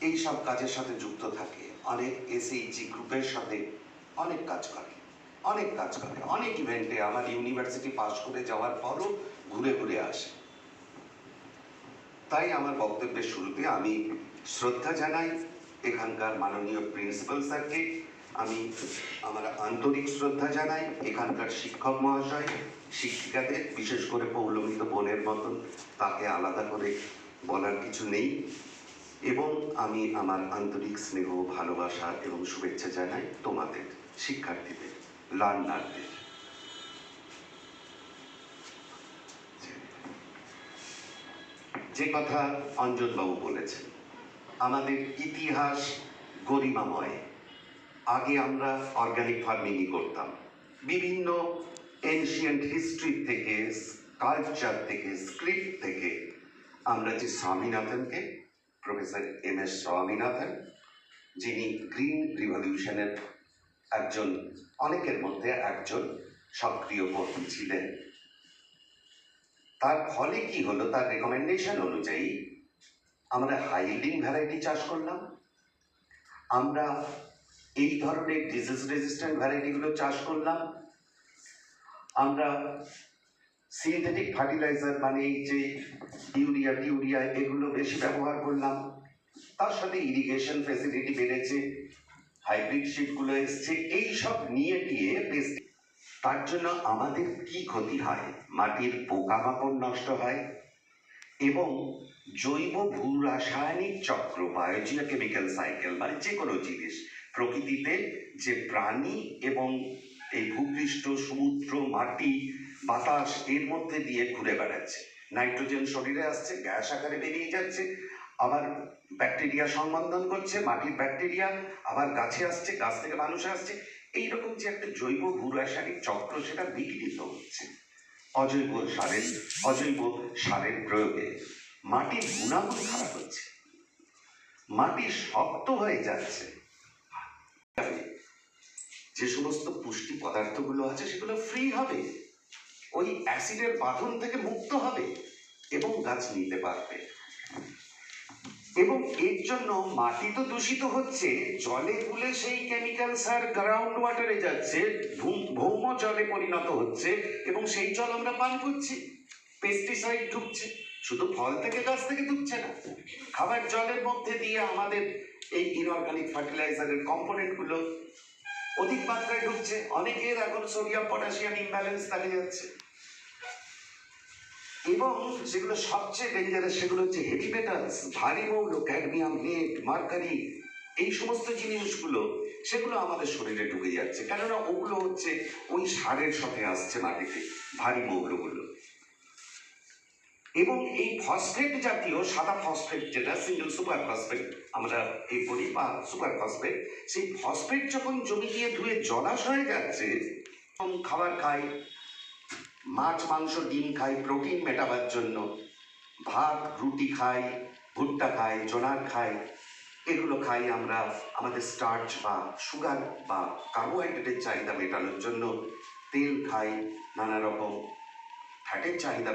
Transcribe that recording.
এই সব কাজের সাথে যুক্ত থাকে, অনেক এসএইচজি গ্রুপের সাথে অনেক কাজ করে, অনেক ইভেন্টে আমার ইউনিভার্সিটি পাস করে যাওয়ার পরও ঘুরে ঘুরে আসে। তাই আমার বক্তব্যের শুরুতে আমি শ্রদ্ধা জানাই এখানকার মাননীয় প্রিন্সিপাল স্যারকে, আমি আমার আন্তরিক শ্রদ্ধা জানাই এখানকার শিক্ষক মহাশয়, শিক্ষিকাদের, বিশেষ করে পৌলমিত বোনের মতন, তাকে আলাদা করে বলার কিছু নেই। এবং আমি আমার আন্তরিক স্নেহ, ভালোবাসা এবং শুভেচ্ছা জানাই তোমাদের শিক্ষার্থীদের, লার্নারদের। যে কথা অঞ্জনবাবু বলেছেন, আমাদের ইতিহাস গরিমাময়। আগে আমরা অর্গানিক ফার্মিংই করতাম। বিভিন্ন এনশিয়েন্ট হিস্ট্রি থেকে, কালচার থেকে, স্ক্রিপ্ট থেকে আমরা যে স্বামীনাথনকে, প্রফেসর এম.এস. স্বামীনাথন, যিনি গ্রিন রিভলিউশনের একজন, অনেকের মধ্যে একজন সক্রিয় কর্মী ছিলেন, তার ফলে কি হলো, তার রেকমেন্ডেশন অনুযায়ী আমরা হাইল্ডিং ভ্যারাইটি চাষ করলাম, আমরা এই ধরনের ডিজিজ রেজিস্ট্যান্ট ভ্যারাইটিগুলো চাষ করলাম, আমরা সিনথেটিক ফার্টিলাইজার মানে এই যে ইউরিয়া এগুলো বেশি ব্যবহার করলাম, তার সাথে ইরিগেশন ফেসিলিটি বেড়েছে, হাইব্রিড শিটগুলো এসছে, এইসব নিয়ে গিয়ে তার জন্য আমাদের কি ক্ষতি হয়? মাটির পোকামাকড় নষ্ট হয় এবং জৈব ভূ রাসায়নিক চক্র, বায়োজিও কেমিক্যাল সাইকেল, মানে যে কোনো জিনিস প্রকৃতিতে যে প্রাণী এবং এই ভূপৃষ্ঠ, সমুদ্র, মাটি, বাতাস এর মধ্যে দিয়ে ঘুরে বেড়াচ্ছে। নাইট্রোজেন শরীরে আসছে, গ্যাস আকারে বেরিয়ে যাচ্ছে, আবার ব্যাকটেরিয়া সম্বন্ধন করছে, মাটির ব্যাকটেরিয়া আবার গাছে আসছে, গাছ থেকে মানুষে আসছে। এইরকম যে একটা জৈব ভূ রাসায়নিক চক্র, সেটা বিঘ্নিত হচ্ছে অজৈব সারের প্রয়োগে। মাটির গুণাগুণ খারাপ হচ্ছে, মাটি শক্ত হয়ে যাচ্ছে, যে সমস্ত পুষ্টি পদার্থগুলো আছে সেগুলো ফ্রি হবে, ওই অ্যাসিডের বাঁধন থেকে মুক্ত হবে এবং গাছ নিতে পারবে। এবং এর জন্য মাটি তো দূষিত হচ্ছে, জলে গুলে সেই কেমিক্যাল সার গ্রাউন্ড ওয়াটারে যাচ্ছে, ভৌম জলে পরিণত হচ্ছে এবং সেই জল আমরা পান করছি। পেস্টিসাইড ঢুকছে, শুধু ফল থেকে, গাছ থেকে ঢুকছে না, খাবার জলের মধ্যে দিয়ে আমাদের এই ইনঅর্গানিক ফার্টিলাইজারের কম্পোনেন্টগুলো অধিক মাত্রায় ঢুকছে। অনেকের এখন সোডিয়াম পটাশিয়াম ইমব্যালেন্স দেখা যাচ্ছে। এবং যেগুলো সবচেয়ে ডেঞ্জারাস, সেগুলো হচ্ছে হেভি মেটালস, ভারী মৌল, ক্যাডমিয়াম, লেড, মার্কারি, এই সমস্ত জিনিসগুলো, সেগুলো আমাদের শরীরে ঢুকে যাচ্ছে, কেননা ওগুলো হচ্ছে ওই সারের সাথে আসছে মাটিতে, ভারী মৌলগুলো। এবং এই ফসফেট জাতীয়, সাদা ফসফেট যেটা সিঙ্গেল সুপার ফসফেট আমরা এই বলি, বা সুপার ফসফেট, সেই ফসফেট যখন জমি দিয়ে ধুয়ে জলাশয়ে যাচ্ছে, খাবার খাই, মাছ, মাংস, ডিম খাই প্রোটিন মেটাবার জন্য, ভাত, রুটি খাই, ভুট্টা খাই, জোনার খাই, এগুলো খাই আমরা আমাদের স্টার্চ বা সুগার বা কার্বোহাইড্রেটের চাহিদা মেটানোর জন্য, তেল খাই, নানা রকম ফ্যাটের চাহিদা